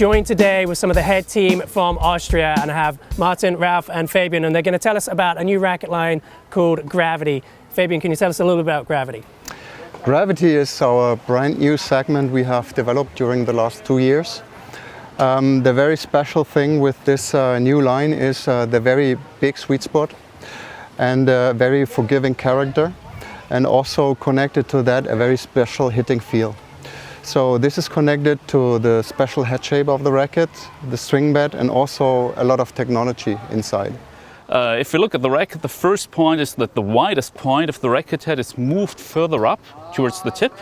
joined today with some of the head team from Austria, and I have Martin, Ralph and Fabian, and they're going to tell us about a new racket line called Gravity. Fabian, can you tell us a little bit about Gravity? Gravity is our brand new segment we have developed during the last 2 years. The very special thing with this new line is the very big sweet spot and a very forgiving character, and also connected to that a very special hitting feel. So this is connected to the special head shape of the racket, the string bed, and also a lot of technology inside. If you look at the racket, the first point is that the widest point of the racket head is moved further up towards the tip.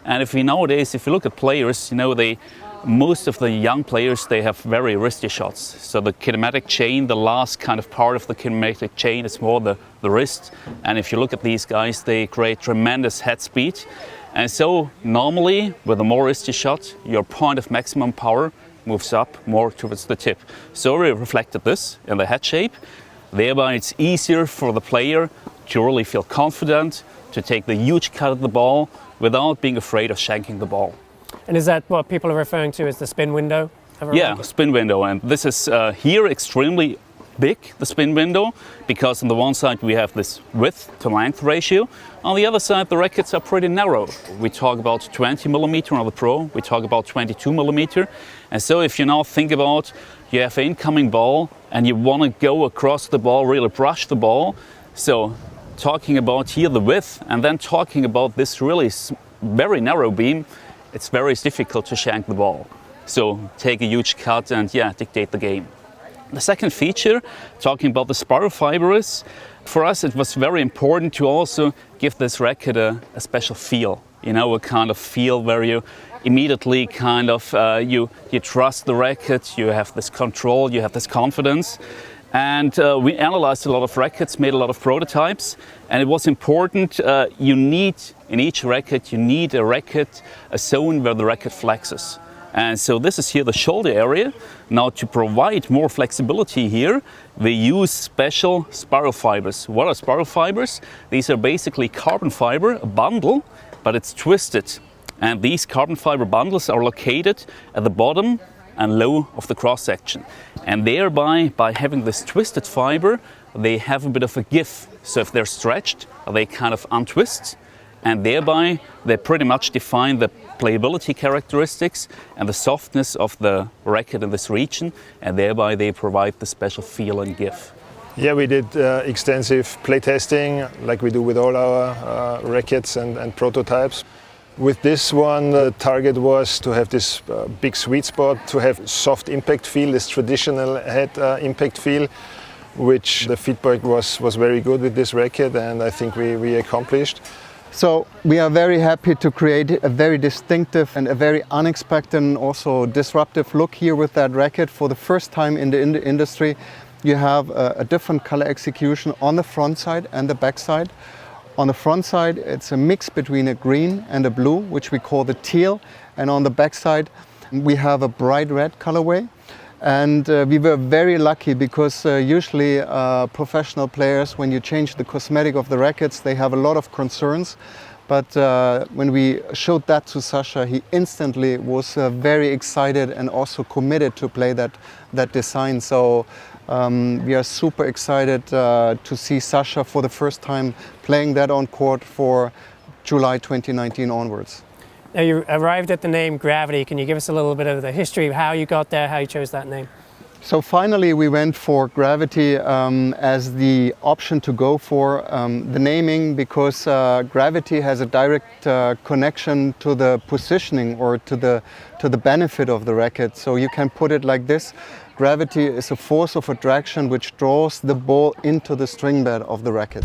And if you look at players, most of the young players, they have very wristy shots. So the kinematic chain, the last kind of part of the kinematic chain is more the wrist. And if you look at these guys, they create tremendous head speed. And so normally with a more wristy shot, your point of maximum power moves up more towards the tip. So we reflected this in the head shape. Thereby it's easier for the player to really feel confident, to take the huge cut of the ball without being afraid of shanking the ball. And is that what people are referring to as the spin window? Yeah, spin window. And this is here extremely big, the spin window, because on the one side we have this width to length ratio. On the other side, the rackets are pretty narrow. We talk about 20 millimeter on the Pro, we talk about 22 millimeter. And so if you now think about you have an incoming ball and you want to go across the ball, really brush the ball. So talking about here the width and then talking about this really very narrow beam, it's very difficult to shank the ball. So take a huge cut and dictate the game. The second feature, talking about the spiral fiber, is for us it was very important to also give this racket a special feel. A kind of feel where you immediately kind of you trust the racket, you have this control, you have this confidence. And we analyzed a lot of rackets, made a lot of prototypes, and it was important, in each racket, you need a zone where the racket flexes. And so this is here the shoulder area. Now to provide more flexibility here, we use special spiral fibers. What are spiral fibers? These are basically carbon fiber, a bundle, but it's twisted. And these carbon fiber bundles are located at the bottom and low of the cross section. And thereby, by having this twisted fiber, they have a bit of a give. So if they're stretched, they kind of untwist. And thereby, they pretty much define the playability characteristics and the softness of the racket in this region. And thereby, they provide the special feel and give. Yeah, we did extensive play testing, like we do with all our rackets and prototypes. With this one, the target was to have this big sweet spot, to have soft impact feel, this traditional head impact feel, which the feedback was very good with this racket, and I think we accomplished. So we are very happy to create a very distinctive and a very unexpected and also disruptive look here with that racket. For the first time in the industry, you have a different color execution on the front side and the back side. On the front side, it's a mix between a green and a blue, which we call the teal. And on the back side, we have a bright red colorway. And we were very lucky because usually professional players, when you change the cosmetic of the rackets, they have a lot of concerns. But when we showed that to Sasha, he instantly was very excited and also committed to play that design. So we are super excited to see Sasha for the first time playing that on court for July 2019 onwards. Now you arrived at the name Gravity. Can you give us a little bit of the history of how you got there, how you chose that name? So finally we went for Gravity as the option to go for the naming, because Gravity has a direct connection to the positioning or to the benefit of the racket. So you can put it like this: Gravity is a force of attraction which draws the ball into the string bed of the racket.